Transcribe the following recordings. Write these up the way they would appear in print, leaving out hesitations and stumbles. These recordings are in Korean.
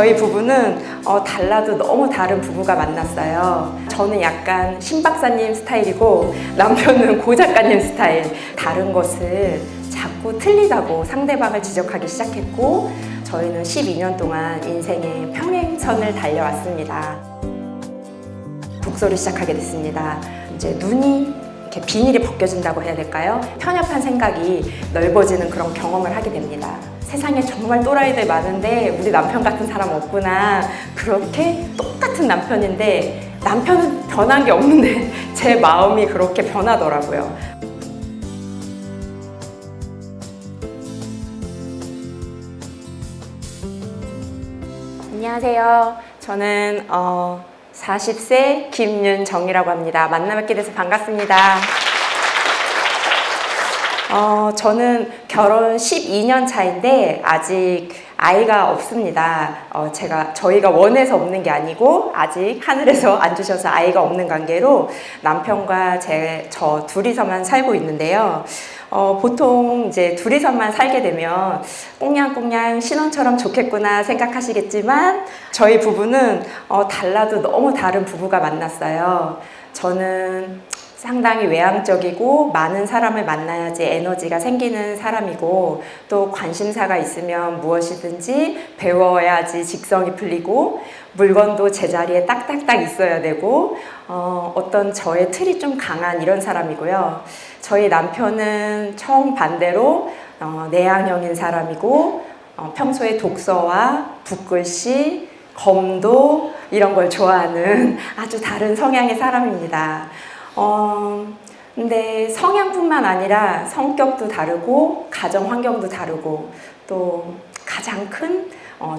저희 부부는 달라도 너무 다른 부부가 만났어요. 저는 약간 신 박사님 스타일이고 남편은 고 작가님 스타일. 다른 것을 자꾸 틀리다고 상대방을 지적하기 시작했고, 저희는 12년 동안 인생의 평행선을 달려왔습니다. 독서를 시작하게 됐습니다. 이제 눈이 이렇게 비닐이 벗겨진다고 해야 될까요? 편협한 생각이 넓어지는 그런 경험을 하게 됩니다. 세상에 정말 또라이들 많은데 우리 남편 같은 사람 없구나. 그렇게 똑같은 남편인데 남편은 변한 게 없는데 제 마음이 그렇게 변하더라고요. 안녕하세요. 저는 40세 김윤정이라고 합니다. 만나 뵙게 돼서 반갑습니다. 저는 결혼 12년 차인데 아직 아이가 없습니다. 저희가 원해서 없는 게 아니고 아직 하늘에서 안 주셔서 아이가 없는 관계로 남편과 저 둘이서만 살고 있는데요. 보통 이제 둘이서만 살게 되면 꽁냥꽁냥 신혼처럼 좋겠구나 생각하시겠지만 저희 부부는 달라도 너무 다른 부부가 만났어요. 저는 상당히 외향적이고 많은 사람을 만나야지 에너지가 생기는 사람이고, 또 관심사가 있으면 무엇이든지 배워야지 직성이 풀리고, 물건도 제자리에 딱딱딱 있어야 되고, 어떤 저의 틀이 좀 강한 이런 사람이고요. 저희 남편은 정반대로 내향형인 사람이고, 평소에 독서와 붓글씨, 검도 이런 걸 좋아하는 아주 다른 성향의 사람입니다. 근데 성향뿐만 아니라 성격도 다르고 가정 환경도 다르고 또 가장 큰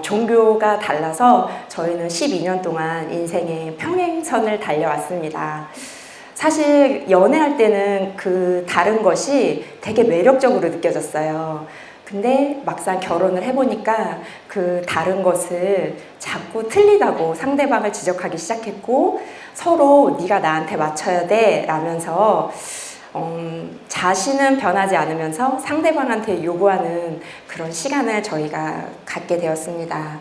종교가 달라서 저희는 12년 동안 인생의 평행선을 달려왔습니다. 사실 연애할 때는 그 다른 것이 되게 매력적으로 느껴졌어요. 근데 막상 결혼을 해보니까 그 다른 것을 자꾸 틀리다고 상대방을 지적하기 시작했고, 서로 네가 나한테 맞춰야 돼 라면서 자신은 변하지 않으면서 상대방한테 요구하는 그런 시간을 저희가 갖게 되었습니다.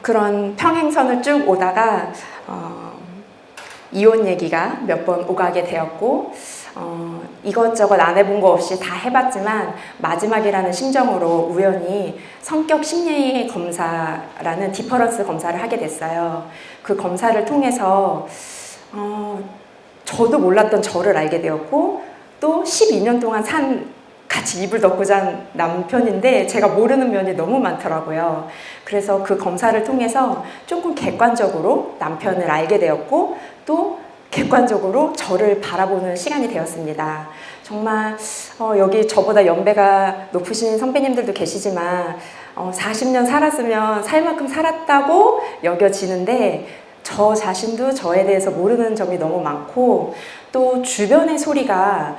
그런 평행선을 쭉 오다가 이혼 얘기가 몇 번 오가게 되었고, 이것저것 안 해본 거 없이 다 해봤지만 마지막이라는 심정으로 우연히 성격 심리 검사라는 디퍼런스 검사를 하게 됐어요. 그 검사를 통해서 저도 몰랐던 저를 알게 되었고, 또 12년 동안 같이 이불 덮고 잔 남편인데 제가 모르는 면이 너무 많더라고요. 그래서 그 검사를 통해서 조금 객관적으로 남편을 알게 되었고, 또 객관적으로 저를 바라보는 시간이 되었습니다. 정말 여기 저보다 연배가 높으신 선배님들도 계시지만 40년 살았으면 살 만큼 살았다고 여겨지는데, 저 자신도 저에 대해서 모르는 점이 너무 많고, 또 주변의 소리가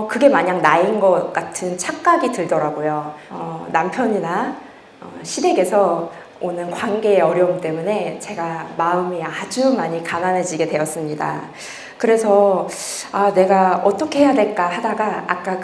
그게 마냥 나인 것 같은 착각이 들더라고요. 남편이나 시댁에서 오는 관계의 어려움 때문에 제가 마음이 아주 많이 가난해지게 되었습니다. 그래서 내가 어떻게 해야 될까 하다가 아까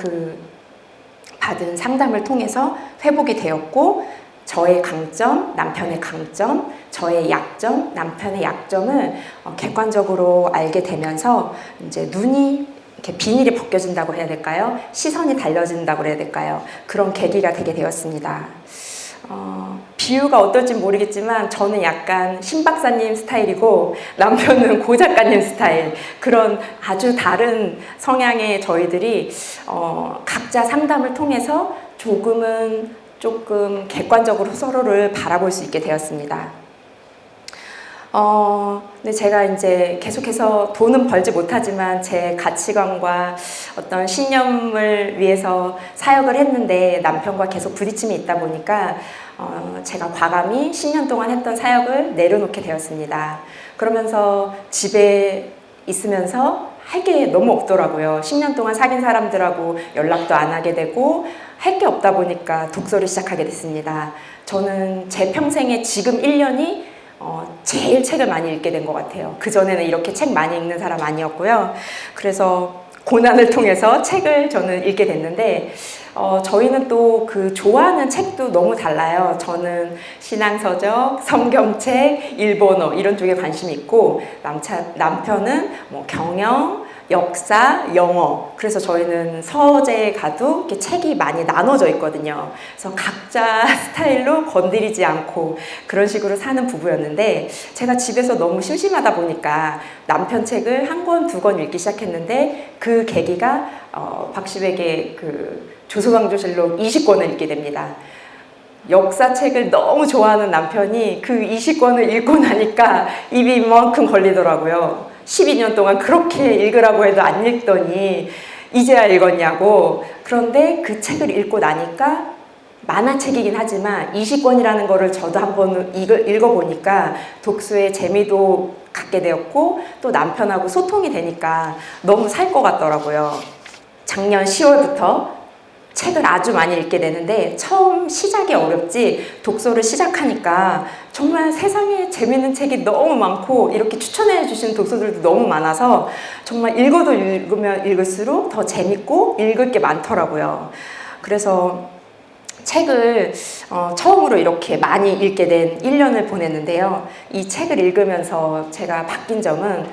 받은 상담을 통해서 회복이 되었고, 저의 강점, 남편의 강점, 저의 약점, 남편의 약점을 객관적으로 알게 되면서 이제 눈이 이렇게 비닐이 벗겨진다고 해야 될까요? 시선이 달라진다고 해야 될까요? 그런 계기가 되게 되었습니다. 비유가 어떨지 모르겠지만 저는 약간 신 박사님 스타일이고 남편은 고 작가님 스타일. 그런 아주 다른 성향의 저희들이 각자 상담을 통해서 조금 객관적으로 서로를 바라볼 수 있게 되었습니다. 근데 제가 이제 계속해서 돈은 벌지 못하지만 제 가치관과 어떤 신념을 위해서 사역을 했는데 남편과 계속 부딪힘이 있다 보니까 제가 과감히 10년 동안 했던 사역을 내려놓게 되었습니다. 그러면서 집에 있으면서 할 게 너무 없더라고요. 10년 동안 사귄 사람들하고 연락도 안 하게 되고 할 게 없다 보니까 독서를 시작하게 됐습니다. 저는 제 평생에 지금 1년이 제일 책을 많이 읽게 된 것 같아요. 그전에는 이렇게 책 많이 읽는 사람 아니었고요. 그래서 고난을 통해서 책을 저는 읽게 됐는데 저희는 또 그 좋아하는 책도 너무 달라요. 저는 신앙서적, 성경책, 일본어 이런 쪽에 관심이 있고 남편은 뭐 경영, 역사, 영어. 그래서 저희는 서재에 가도 이렇게 책이 많이 나눠져 있거든요. 그래서 각자 스타일로 건드리지 않고 그런 식으로 사는 부부였는데 제가 집에서 너무 심심하다 보니까 남편 책을 한 권, 두 권 읽기 시작했는데 그 계기가 박시백의 그 조선왕조실록 20권을 읽게 됩니다. 역사책을 너무 좋아하는 남편이 그 20권을 읽고 나니까 입이 이만큼 걸리더라고요. 12년 동안 그렇게 읽으라고 해도 안 읽더니 이제야 읽었냐고. 그런데 그 책을 읽고 나니까 만화책이긴 하지만 20권이라는 거를 저도 한번 읽어보니까 독서의 재미도 갖게 되었고 또 남편하고 소통이 되니까 너무 살 것 같더라고요. 작년 10월부터 책을 아주 많이 읽게 되는데 처음 시작이 어렵지 독서를 시작하니까 정말 세상에 재밌는 책이 너무 많고 이렇게 추천해 주시는 독서들도 너무 많아서 정말 읽어도 읽으면 읽을수록 더 재밌고 읽을 게 많더라고요. 그래서 책을 처음으로 이렇게 많이 읽게 된 1년을 보냈는데요. 이 책을 읽으면서 제가 바뀐 점은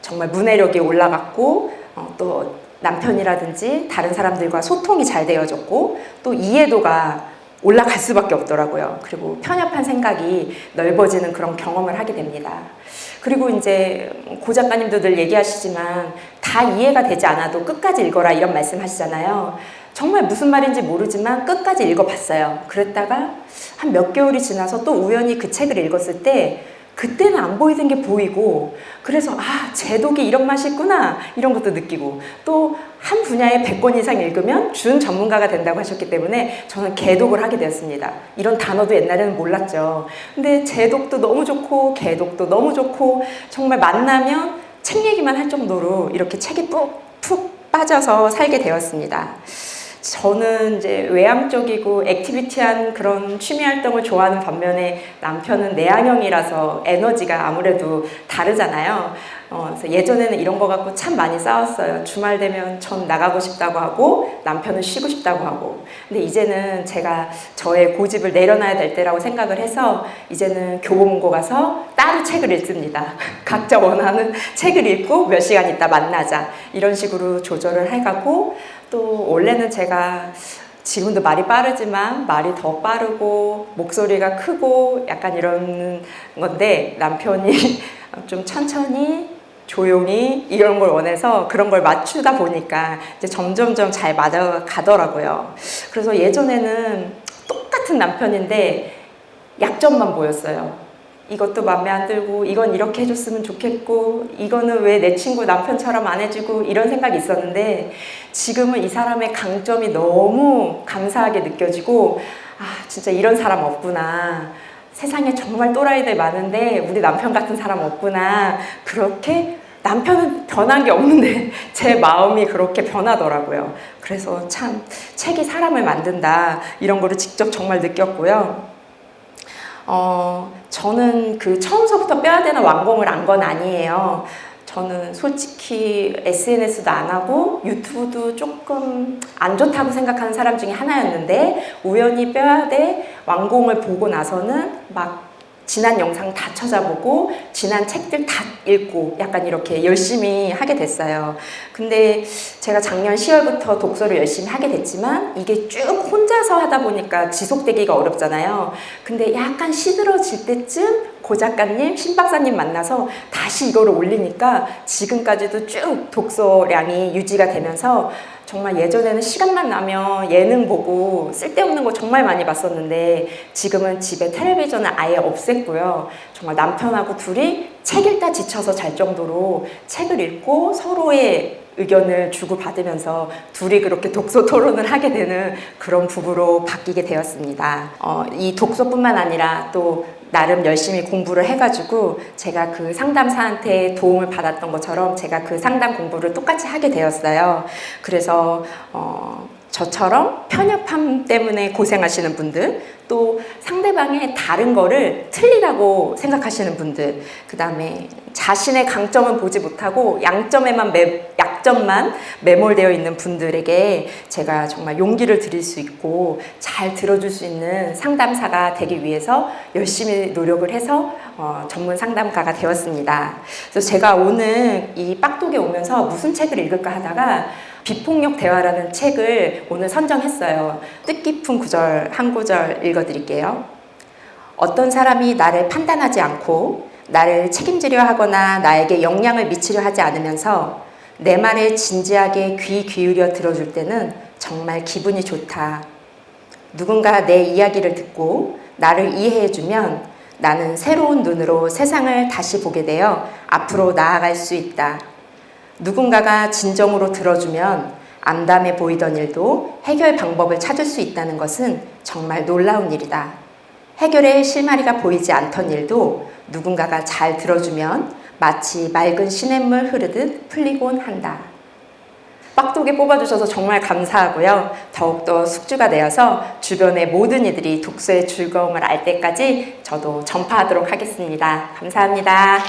정말 문해력이 올라갔고 또 남편이라든지 다른 사람들과 소통이 잘 되어졌고 또 이해도가 올라갈 수밖에 없더라고요. 그리고 편협한 생각이 넓어지는 그런 경험을 하게 됩니다. 그리고 이제 고 작가님도 늘 얘기하시지만 다 이해가 되지 않아도 끝까지 읽어라 이런 말씀 하시잖아요. 정말 무슨 말인지 모르지만 끝까지 읽어봤어요. 그랬다가 한 몇 개월이 지나서 또 우연히 그 책을 읽었을 때 그때는 안 보이던 게 보이고 그래서 제독이 이런 맛이 있구나 이런 것도 느끼고 또 한 분야에 100권 이상 읽으면 준 전문가가 된다고 하셨기 때문에 저는 개독을 하게 되었습니다. 이런 단어도 옛날에는 몰랐죠. 근데 제독도 너무 좋고 개독도 너무 좋고 정말 만나면 책 얘기만 할 정도로 이렇게 책에 푹 빠져서 살게 되었습니다. 저는 이제 외향적이고 액티비티한 그런 취미 활동을 좋아하는 반면에 남편은 내향형이라서 에너지가 아무래도 다르잖아요. 그래서 예전에는 이런 거 갖고 참 많이 싸웠어요. 주말 되면 전 나가고 싶다고 하고 남편은 쉬고 싶다고 하고. 근데 이제는 제가 저의 고집을 내려놔야 될 때라고 생각을 해서 이제는 교보문고 가서 따로 책을 읽습니다. 각자 원하는 책을 읽고 몇 시간 있다 만나자 이런 식으로 조절을 해가고 또 원래는 제가 지금도 말이 빠르지만 말이 더 빠르고 목소리가 크고 약간 이런 건데 남편이 좀 천천히 조용히 이런 걸 원해서 그런 걸 맞추다 보니까 이제 점점점 잘 맞아가더라고요. 그래서 예전에는 똑같은 남편인데 약점만 보였어요. 이것도 맘에 안 들고 이건 이렇게 해줬으면 좋겠고 이거는 왜 내 친구 남편처럼 안 해주고 이런 생각이 있었는데 지금은 이 사람의 강점이 너무 감사하게 느껴지고 진짜 이런 사람 없구나. 세상에 정말 또라이들 많은데 우리 남편 같은 사람 없구나. 그렇게 남편은 변한 게 없는데 제 마음이 그렇게 변하더라고요. 그래서 참 책이 사람을 만든다 이런 거를 직접 정말 느꼈고요. 저는 그 처음서부터 뼈아대는 완공을 한 건 아니에요. 저는 솔직히 SNS도 안 하고 유튜브도 조금 안 좋다고 생각하는 사람 중에 하나였는데 우연히 뼈아대 완공을 보고 나서는 막 지난 영상 다 찾아보고 지난 책들 다 읽고 약간 이렇게 열심히 하게 됐어요. 근데 제가 작년 10월부터 독서를 열심히 하게 됐지만 이게 쭉 혼자서 하다 보니까 지속되기가 어렵잖아요. 근데 약간 시들어질 때쯤 고 작가님, 신 박사님 만나서 다시 이거를 올리니까 지금까지도 쭉 독서량이 유지가 되면서 정말 예전에는 시간만 나면 예능 보고 쓸데없는 거 정말 많이 봤었는데 지금은 집에 텔레비전을 아예 없앴고요. 정말 남편하고 둘이 책 읽다 지쳐서 잘 정도로 책을 읽고 서로의 의견을 주고받으면서 둘이 그렇게 독서 토론을 하게 되는 그런 부부로 바뀌게 되었습니다. 이 독서뿐만 아니라 또 나름 열심히 공부를 해가지고 제가 그 상담사한테 도움을 받았던 것처럼 제가 그 상담 공부를 똑같이 하게 되었어요. 그래서 저처럼 편협함 때문에 고생하시는 분들, 또 상대방의 다른 거를 틀리다고 생각하시는 분들, 그 다음에 자신의 강점은 보지 못하고 약점만 매몰되어 있는 분들에게 제가 정말 용기를 드릴 수 있고 잘 들어줄 수 있는 상담사가 되기 위해서 열심히 노력을 해서 전문 상담가가 되었습니다. 그래서 제가 오늘 이 빡독에 오면서 무슨 책을 읽을까 하다가 비폭력 대화라는 책을 오늘 선정했어요. 뜻깊은 구절 한 구절 읽어드릴게요. 어떤 사람이 나를 판단하지 않고 나를 책임지려 하거나 나에게 영향을 미치려 하지 않으면서 내 말에 진지하게 귀 기울여 들어줄 때는 정말 기분이 좋다. 누군가 내 이야기를 듣고 나를 이해해주면 나는 새로운 눈으로 세상을 다시 보게 되어 앞으로 나아갈 수 있다. 누군가가 진정으로 들어주면 암담해 보이던 일도 해결 방법을 찾을 수 있다는 것은 정말 놀라운 일이다. 해결의 실마리가 보이지 않던 일도 누군가가 잘 들어주면 마치 맑은 시냇물 흐르듯 풀리곤 한다. 빡독에 뽑아주셔서 정말 감사하고요. 더욱더 숙주가 되어서 주변의 모든 이들이 독서의 즐거움을 알 때까지 저도 전파하도록 하겠습니다. 감사합니다.